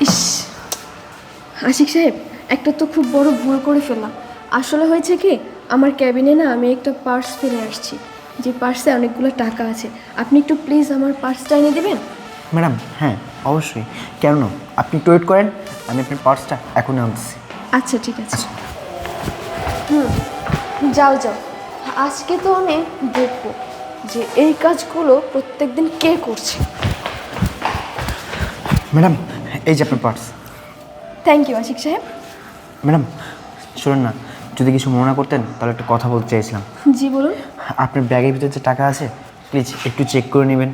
ইস, আশিক সাহেব, একটা তো খুব বড় ভুল করে ফেললাম। আসলে হয়েছে কি, আমার ক্যাবিনে না আমি একটা পার্স ফেলে আসছি, যে পার্সে অনেকগুলো টাকা আছে। আপনি একটু প্লিজ আমার পার্সটা এনে দেবেন? ম্যাডাম হ্যাঁ অবশ্যই, কেন না, আপনি একটু ওয়েট করেন, আমি আপনার পার্সটা এখনই আনতেছি। আচ্ছা ঠিক আছে। যাও যাও, আজকে তো আমি দেখবো যে এই কাজগুলো প্রত্যেকদিন কে করছে। ম্যাডাম এই যে আপনার পার্স। থ্যাংক ইউ আশিক সাহেব। ম্যাডাম শুনুন না, যদি কিছু মনে না করতেন তাহলে একটা কথা বলতে চাইছিলাম। জি বলুন। আপনার ব্যাগের ভিতরে যে টাকা আছে প্লিজ একটু চেক করে নেবেন।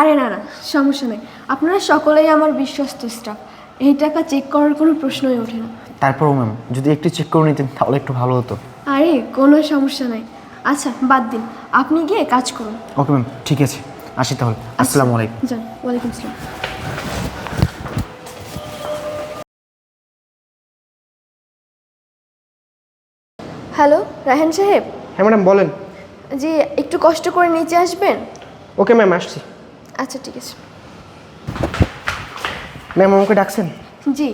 আরে না না, সমস্যা নেই, আপনারা সকলেই আমার বিশ্বস্ত স্টাফ, এই টাকা চেক করার কোনো প্রশ্নই ওঠে না। তারপরও ম্যাম যদি একটু চেক করে নিতেন তাহলে একটু ভালো হতো। আরে কোনো সমস্যা নাই। আচ্ছা বাদ দিন, আপনি গিয়ে কাজ করুন। ওকে ম্যাম ঠিক আছে, আসি তাহলে। আসসালামু আলাইকুম। যান। ওয়ালাইকুম আসসালাম। হ্যালো রায়হান সাহেব। হ্যাঁ ম্যাডাম বলেন। জি, একটু কষ্ট করে নিচে আসবেন। ওকে ম্যাম আসছি। আচ্ছা ঠিক আছে। ম্যাম আমাকে ডাকছেন? জি,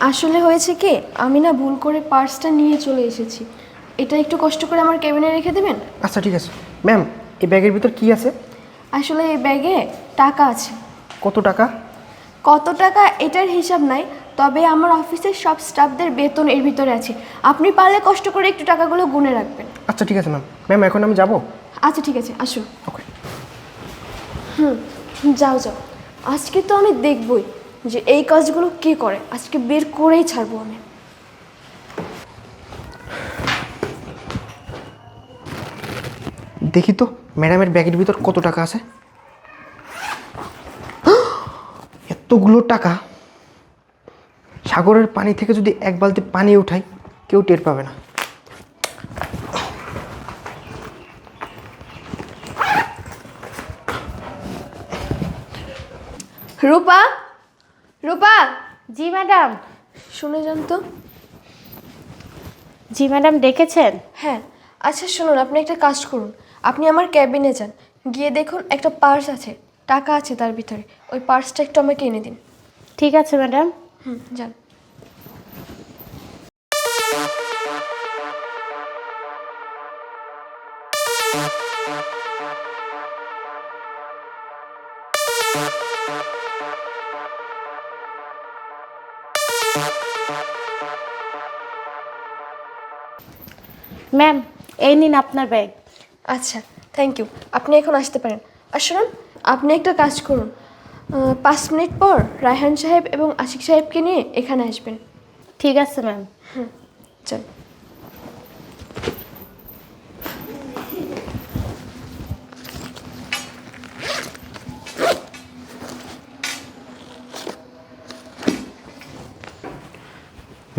আসলে হয়েছে কি, আমি না ভুল করে পার্সটা নিয়ে চলে এসেছি। এটা একটু কষ্ট করে আমার কেবিনে রেখে দেবেন? আচ্ছা ঠিক আছে। ম্যাম এই ব্যাগের ভিতর কি আছে? আসলে এই ব্যাগে টাকা আছে। কত টাকা? কত টাকা এটার হিসাব নাই, তবে আমার অফিসের সব স্টাফদের বেতন এর ভিতরে আছে। আপনি পারলে কষ্ট করে একটু টাকাগুলো গুনে রাখবেন। আচ্ছা ঠিক আছে ম্যাম। ম্যাম এখন আমি যাব? আচ্ছা ঠিক আছে, আসুন। ওকে। যাও যাও, আজকে তো আমি দেখবই যে এই কাজগুলো কে করে, আজকে বের করেই ছাড়বো আমি। দেখি তো ম্যাডামের ব্যাগের ভিতর কত টাকা আছে। এতগুলো টাকা! সাগরের পানি থেকে যদি এক বালতি পানি উঠাই কেউ টের পাবে না। রূপা, রূপা, জি ম্যাডাম। শুনে যান তো। জি ম্যাডাম ডেকেছেন? হ্যাঁ। আচ্ছা শুনুন, আপনি একটা কাজ করুন, আপনি আমার ক্যাবিনে যান, গিয়ে দেখুন একটা পার্স আছে, টাকা আছে তার ভিতরে, ওই পার্সটা একটু আমাকে এনে দিন। ঠিক আছে ম্যাডাম। যান। ম্যাম এই নিন আপনার ব্যাগ। আচ্ছা থ্যাংক ইউ, আপনি এখন আসতে পারেন। আর শুনুন, আপনি একটা কাজ করুন, 5 মিনিট পর রায়হান সাহেব এবং আশিক সাহেবকে নিয়ে এখানে আসবেন। ঠিক আছে ম্যাম। চল।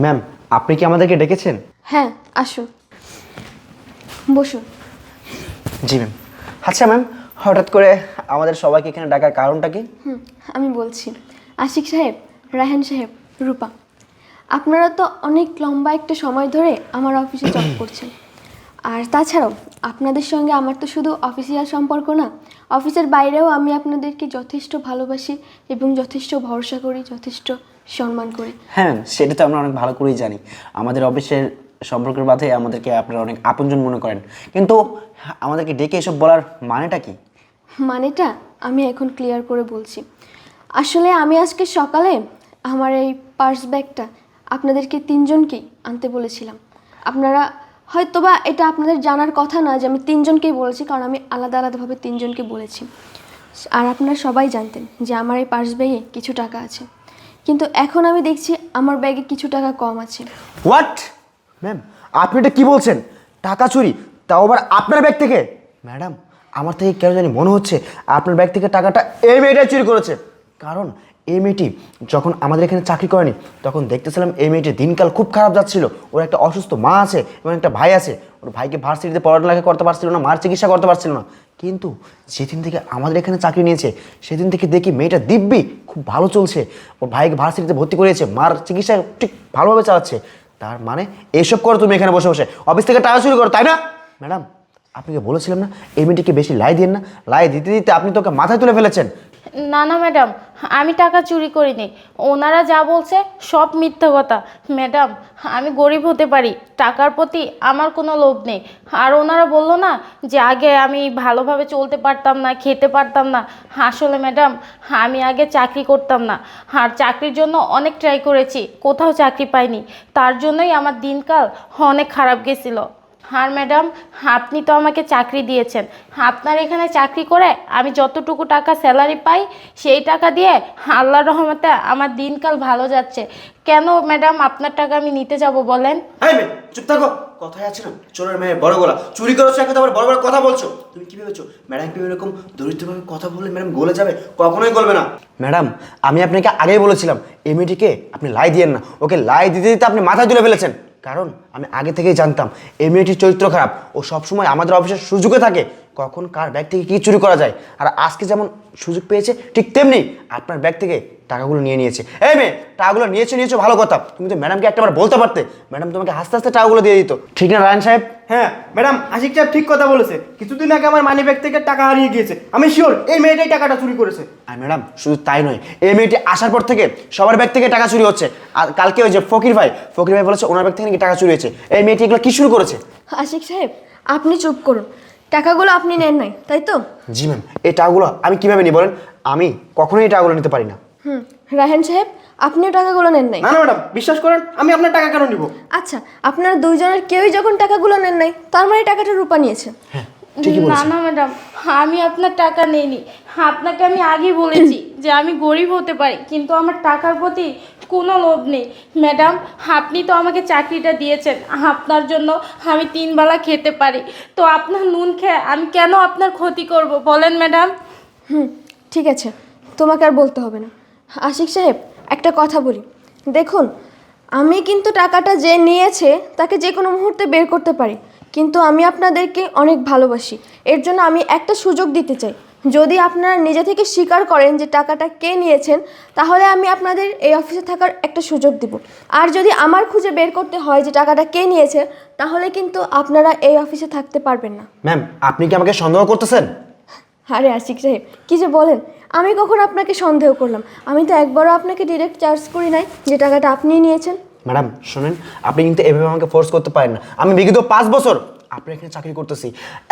ম্যাম আপনি কি আমাদেরকে ডেকেছেন? হ্যাঁ আসুন, বসুন। জি ম্যাম। আচ্ছা ম্যাম, হঠাৎ করে আমাদের সবাইকে এখানে ডাকার কারণটা কি? আমি বলছি, আশিক সাহেব, রায়হান সাহেব, রূপা, আপনারা তো অনেক লম্বা একটা সময় ধরে আমার অফিসে জব করছেন। আর তাছাড়াও আপনাদের সঙ্গে আমার তো শুধু অফিসিয়াল সম্পর্ক না, অফিসের বাইরেও আমি আপনাদেরকে যথেষ্ট ভালোবাসি এবং যথেষ্ট ভরসা করি, যথেষ্ট সম্মান করি। হ্যাঁ ম্যাম, সেটা তো আমরা অনেক ভালো করেই জানি। আমাদের অফিসের সম্পর্কের বাধে আমাদেরকে আপনারা অনেক আপনজন মনে করেন, কিন্তু আমাদেরকে ডেকে এসব বলার মানেটা কি? মানেটা আমি এখন ক্লিয়ার করে বলছি। আসলে আমি আজকে সকালে আমার এই পার্স ব্যাগটা আপনাদেরকে 3জনকেই আনতে বলেছিলাম। আপনারা হয়তোবা এটা আপনাদের জানার কথা না যে আমি 3জনকেই বলেছি, কারণ আমি আলাদা আলাদাভাবে 3জনকে বলেছি। আর আপনারা সবাই জানতেন যে আমার এই পার্স ব্যাগে কিছু টাকা আছে, কিন্তু এখন আমি দেখছি আমার ব্যাগে কিছু টাকা কম আছে। হোয়াট ম্যাম, আপনি এটা কি বলছেন? টাকা চুরি, তাও আবার আপনার ব্যাগ থেকে? ম্যাডাম আমার থেকে কেন জানি মনে হচ্ছে আপনার ব্যাগ থেকে টাকাটা এই মেয়েটা চুরি করেছে। কারণ এই মেয়েটি যখন আমাদের এখানে চাকরি করেনি তখন দেখতেছিলাম এই মেয়েটির দিনকাল খুব খারাপ যাচ্ছিল। ওর একটা অসুস্থ মা আছে এবং একটা ভাই আছে। ওর ভাইকে ভার্সিটিতে পড়ালেখা করতে পারছিল না, মার চিকিৎসা করতে পারছিল না। কিন্তু যেদিন থেকে আমাদের এখানে চাকরি নিয়েছে সেদিন থেকে দেখি মেয়েটা দিব্যি খুব ভালো চলছে। ওর ভাইকে ভার্সিটিতে ভর্তি করিয়েছে, মার চিকিৎসা ঠিক ভালোভাবে চালাচ্ছে। তার মানে এইসব করো তুমি এখানে বসে বসে, অফিস থেকে টাকা চুরি করো, তাই না? ম্যাডাম আপনাকে বলেছিলাম না এই মেয়েটিকে বেশি লাই দিন না, লাই দিতে দিতে আপনি তোকে মাথায় তুলে ফেলেছেন। না না ম্যাডাম, আমি টাকা চুরি করিনি। ওনারা যা বলছে সব মিথ্যা কথা। ম্যাডাম, আমি গরিব হতে পারি, টাকার প্রতি আমার কোনো লোভ নেই। আর ওনারা বললো না যে আগে আমি ভালোভাবে চলতে পারতাম না, খেতে পারতাম না। আসলে ম্যাডাম, আমি আগে চাকরি করতাম না, আর চাকরির জন্য অনেক ট্রাই করেছি, কোথাও চাকরি পাইনি। তার জন্যই আমার দিনকাল অনেক খারাপ গেছিলো। আর ম্যাডাম, আপনি তো আমাকে চাকরি দিয়েছেন। আপনার এখানে চাকরি করে আমি যতটুকু টাকা স্যালারি পাই সেই টাকা দিয়ে আল্লাহর রহমতে আমার দিনকাল ভালো যাচ্ছে। কেন ম্যাডাম আপনার টাকা আমি নিতে যাব বলেন? এই মেয়ে চুপ থাকো, কথায় আছে না চোরের মেয়ে বড় গলা, চুরি করেছো একটা আবার বড় বড় কথা বলছো। তুমি কি ভেবেছো ম্যাডাম কি এরকম দরিদ্রভাবে কথা বললে ম্যাডাম গলে যাবে? কখনোই গলবে না ম্যাডাম। আমি আপনাকে আগেই বলেছিলাম এই মেয়েটিকে আপনি লাই দিয়েন না, ওকে লাই দিতে দিতে আপনি মাথায় তুলে ফেলেছেন। কারণ আমি আগে থেকেই জানতাম এই মেয়েটির চরিত্র খারাপ, ও সবসময় আমাদের অফিসের সুযোগে থাকে কখন কার ব্যাগ থেকে কী চুরি করা যায়। আর আজকে যেমন সুযোগ পেয়েছে ঠিক তেমনি আপনার ব্যাগ থেকে টাকাগুলো নিয়েছে। এই মেয়ে টাকাগুলো নিয়েছো ভালো কথা, তুমি তো ম্যাডামকে একটাবার বলতে পারতে, ম্যাডাম তোমাকে হাসতে হাসতে টাকাগুলো দিয়ে দিত, ঠিক না রায়হান সাহেব? হ্যাঁ ম্যাডাম, আশিক সাহেব ঠিক কথা বলেছে। কিছুদিন আগে আমার মানি ব্যাগ থেকে টাকা হারিয়ে গিয়েছে, আমি শিওর এই মেয়েটাই টাকাটা চুরি করেছে। আর ম্যাডাম শুধু তাই নয়, এই মেয়েটি আসার পর থেকে সবার ব্যাগ থেকে টাকা চুরি হচ্ছে। আর কালকে ওই যে ফকির ভাই বলেছে ওনার ব্যাগ থেকে নাকি টাকা চুরি হয়েছে। এই মেয়েটি এগুলো কি শুরু করেছে? আশিক সাহেব, আপনি চুপ করুন। টাকাগুলো আপনি নেন নাই, তাই তো? জি ম্যাম, এই টাকাগুলো আমি কিভাবে নিই বলেন? আমি কখনোই এই টাকাগুলো নিতে পারি না। রায়হান সাহেব, আপনিও টাকাগুলো নেন নাই? না না ম্যাডাম, বিশ্বাস করেন আমি আপনার টাকা কেন নিব? আচ্ছা, আপনারা দুইজনের কেউই যখন টাকাগুলো নেন নাই, তার মানে টাকাটা রূপা নিয়েছে। ঠিকই না বলেছেন। না ম্যাডাম, আমি আপনার টাকা নেইনি। আপনাকে আমি আগেই বলেছি যে আমি গরিব হতে পারি, কিন্তু আমার টাকার প্রতি কোনো লোভ নেই। ম্যাডাম, আপনি তো আমাকে চাকরিটা দিয়েছেন, আপনার জন্য আমি 3 বেলা খেতে পারি। তো আপনার নুন খেয়ে আমি কেন আপনার ক্ষতি করব বলেন ম্যাডাম? ঠিক আছে, তোমাকে আর বলতে হবে না। আশিক সাহেব, একটা কথা বলি, দেখুন, আমি কিন্তু টাকাটা যে নিয়েছে তাকে যে কোনো মুহূর্তে বের করতে পারি, কিন্তু আমি আপনাদেরকে অনেক ভালোবাসি। এর জন্য আমি একটা সুযোগ দিতে চাই। যদি আপনারা নিজে থেকে স্বীকার করেন যে টাকাটা কে নিয়েছেন, তাহলে আমি আপনাদের এই অফিসে থাকার একটা সুযোগ দিব। আর যদি আমার খুঁজে বের করতে হয় যে টাকাটা কে নিয়েছে, তাহলে কিন্তু আপনারা এই অফিসে থাকতে পারবেন না। ম্যাম আপনি কি আমাকে সন্দেহ করতেছেন? আরে আশিক সাহেব, কী যে বলেন! আমি কখন আপনাকে সন্দেহ করলাম? আমি তো একবারও আপনাকে ডিরেক্ট চার্জ করি নাই যে টাকাটা আপনিই নিয়েছেন। ম্যাডাম শোনেন, আপনি কিন্তু এভাবে আমাকে ফোর্স করতে পারেন না। আমি বিগত 5 বছর আপনার এখানে চাকরি করতেছি,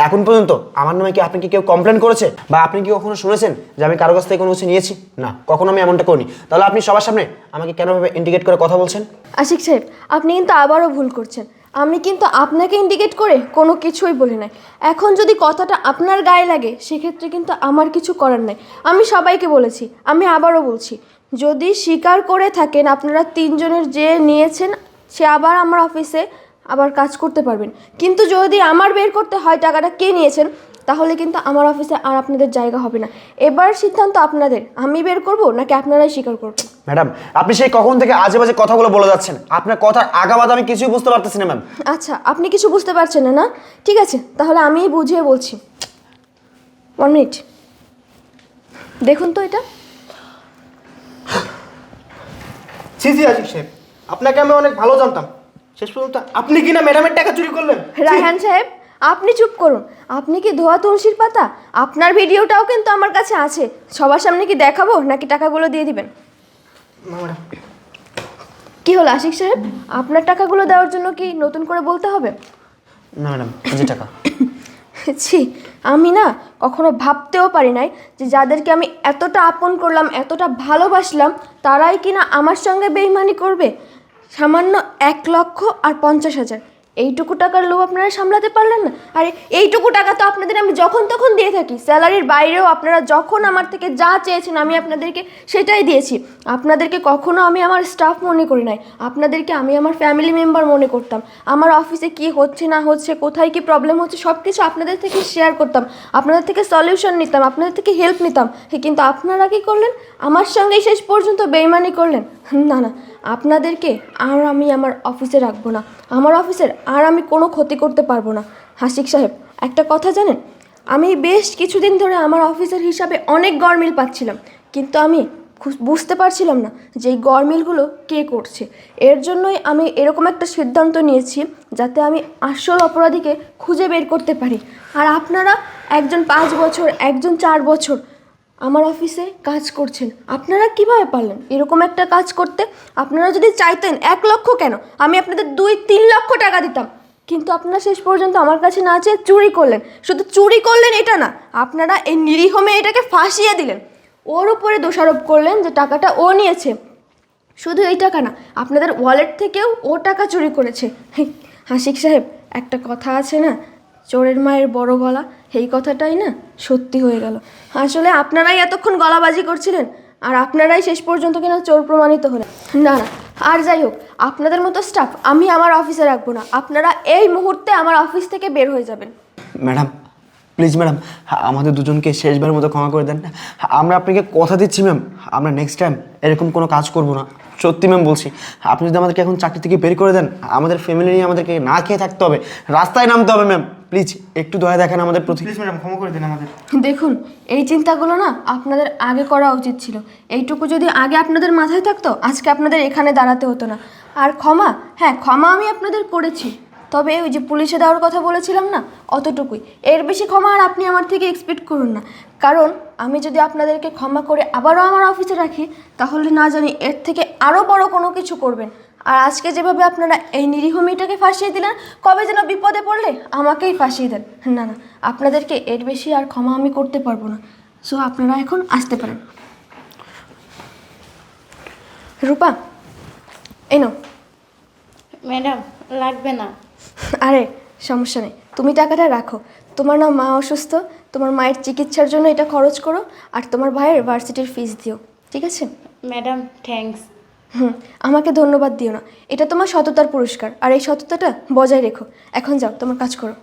এখন পর্যন্ত আমার নামে কি আপনি কি কেউ কমপ্লেন করেছে, বা আপনি কি কখনো শুনেছেন যে আমি কারো কাছ থেকে কোনো কিছু নিয়েছি? না, কখনো আমি এমনটা করিনি। তাহলে আপনি সবার সামনে আমাকে কেনভাবে ইন্ডিকেট করে কথা বলছেন? আশিক সাহেব, আপনি কিন্তু আবারও ভুল করছেন। আমি কিন্তু আপনাকে ইন্ডিকেট করে কোনো কিছুই বলি নাই। এখন যদি কথাটা আপনার গায়ে লাগে, সেক্ষেত্রে কিন্তু আমার কিছু করার নাই। আমি সবাইকে বলেছি, আমি আবারও বলছি, যদি স্বীকার করে থাকেন আপনারা 3 জনের যে নিয়েছেন, সে আবার আমার অফিসে আবার কাজ করতে পারবেন। কিন্তু যদি আমার বের করতে হয় টাকাটা কে নিয়েছেন, তাহলে কিন্তু আমার অফিসে আর আপনাদের জায়গা হবে না। এবার সিদ্ধান্ত আপনাদের, আমি বের করব নাকি আপনারাই স্বীকার করবেন। ম্যাডাম আপনি সেই কখন থেকে আজে বাজে কথাগুলো বলে যাচ্ছেন, আপনার কথার আগাবাদ আমি কিছুই বুঝতে পারতেছি না ম্যাম। আচ্ছা, আপনি কিছু বুঝতে পারছেন না, না? ঠিক আছে, তাহলে আমিই বুঝিয়ে বলছি। 1 মিনিট, দেখুন তো এটা। জি জি আশিক সাহেব, আপনাকে আমি অনেক ভালো জানতাম, শেষ পর্যন্ত আপনি কিনা ম্যাডামের টাকা চুরি করলেন। রায়হান সাহেব, আপনি চুপ করুন। আপনি কি ধোয়া তুলসীর পাতা? আপনার ভিডিওটাও কিন্তু আমার কাছে আছে। সবার সামনে কি দেখাবো নাকি টাকাগুলো দিয়ে দিবেন? না ম্যাডাম। কি হলো আশিক সাহেব, আপনার টাকাগুলো দেওয়ার জন্য কি নতুন করে বলতে হবে? না ম্যাডাম, যে টাকা ছি, আমি না কখনো ভাবতেও পারি নাই যে যাদেরকে আমি এতটা আপন করলাম, এতটা ভালোবাসলাম, তারাই কিনা আমার সঙ্গে বেইমানি করবে। সামান্য 1,50,000, এইটুকু টাকার লোভ আপনারা সামলাতে পারলেন না? আরে এইটুকু টাকা তো আপনাদের আমি যখন তখন দিয়ে থাকি। স্যালারির বাইরেও আপনারা যখন আমার থেকে যা চেয়েছেন আমি আপনাদেরকে সেটাই দিয়েছি। আপনাদেরকে কখনো আমি আমার স্টাফ মনে করি নাই, আপনাদেরকে আমি আমার ফ্যামিলি মেম্বার মনে করতাম। আমার অফিসে কি হচ্ছে না হচ্ছে, কোথায় কি প্রবলেম হচ্ছে, সব কিছু আপনাদের থেকে শেয়ার করতাম, আপনাদের থেকে সলিউশন নিতাম, আপনাদের থেকে হেল্প নিতাম। কিন্তু আপনারা কি করলেন? আমার সঙ্গেই শেষ পর্যন্ত বেইমানি করলেন। না না, আপনাদেরকে আর আমি আমার অফিসে রাখবো না। আমার অফিসের আর আমি কোনো ক্ষতি করতে পারবো না। আশিক সাহেব, একটা কথা জানেন, আমি বেশ কিছুদিন ধরে আমার অফিসের হিসাবে অনেক গরমিল পাচ্ছিলাম, কিন্তু আমি বুঝতে পারছিলাম না যে এই গরমিলগুলো কে করছে। এর জন্যই আমি এরকম একটা সিদ্ধান্ত নিয়েছি যাতে আমি আসল অপরাধীকে খুঁজে বের করতে পারি। আর আপনারা একজন 5 বছর, একজন 4 বছর, আমার অফিসে কাজ করছেন, আপনারা কিভাবে পারলেন এরকম একটা কাজ করতে? আপনারা যদি চাইতেন 1 লক্ষ কেন, আমি আপনাদের 2-3 লক্ষ টাকা দিতাম, কিন্তু আপনারা শেষ পর্যন্ত আমার কাছে না চেয়ে চুরি করলেন। শুধু চুরি করলেন এটা না, আপনারা এই নিরীহ মেয়েটাকে ফাঁসিয়ে দিলেন, ওর উপরে দোষারোপ করলেন যে টাকাটা ও নিয়েছে। শুধু এই টাকা না, আপনাদের ওয়ালেট থেকেও ও টাকা চুরি করেছে। হাসিক সাহেব, একটা কথা আছে না, চোরের মায়ের বড় গলা, এই কথাটাই না সত্যি হয়ে গেল। আসলে আপনারাই এতক্ষণ গলাবাজি করছিলেন, আর আপনারাই শেষ পর্যন্ত কিনা চোর প্রমাণিত হলেন। না না, আর যাই হোক, আপনাদের মতো স্টাফ আমি আমার অফিসে রাখবো না। আপনারা এই মুহূর্তে আমার অফিস থেকে বের হয়ে যাবেন। ম্যাডাম প্লিজ ম্যাডাম, আমাদের দুজনকে শেষবার মতো ক্ষমা করে দেন না। আমরা আপনাকে কথা দিচ্ছি ম্যাম, আমরা নেক্সট টাইম এরকম কোনো কাজ করব না। সত্যি ম্যাম বলছি, আপনি যদি আমাদেরকে এখন চাকরি থেকে বের করে দেন, আমাদের ফ্যামিলি নিয়ে আমাদেরকে না খেয়ে থাকতে হবে, রাস্তায় নামতে হবে। ম্যাম প্লিজ একটু দয়া দেখেন আমাদের প্রতি। প্লিজ ম্যাডাম ক্ষমা করে দিন আমাদের। দেখুন, এই চিন্তাগুলো না আপনাদের আগে করা উচিত ছিল। এইটুকু যদি আগে আপনাদের মাথায় থাকতো, আজকে আপনাদের এখানে দাঁড়াতে হতো না। আর ক্ষমা, হ্যাঁ ক্ষমা আমি আপনাদের করেছি, তবে ওই যে পুলিশে দেওয়ার কথা বলেছিলাম না, অতটুকুই। এর বেশি ক্ষমা আর আপনি আমার থেকে এক্সপেক্ট করুন না, কারণ আমি যদি আপনাদেরকে ক্ষমা করে আবারও আমার অফিসে রাখি, তাহলে না জানি এর থেকে আরও বড় কোনো কিছু করবেন। আর আজকে যেভাবে আপনারা এই নিরীহ মেয়েটাকে ফাঁসিয়ে দিলেন, কবে যেন বিপদে পড়লে আমাকেই ফাঁসিয়ে দেন। না না, আপনাদেরকে এর বেশি আর ক্ষমা আমি করতে পারবো না। সো আপনারা এখন আসতে পারেন। রূপা, এই নাও। ম্যাডাম লাগবে না। আরে সমস্যা নেই, তুমি টাকাটা রাখো। তোমার না মা অসুস্থ, তোমার মায়ের চিকিৎসার জন্য এটা খরচ করো, আর তোমার ভাইয়ের ভার্সিটির ফিস দিও, ঠিক আছে? Madam thanks. আমাকে ধন্যবাদ দিও না, এটা তোমার সততার পুরস্কার, আর এই সততাটা বজায় রেখো। এখন যাও, তোমার কাজ করো।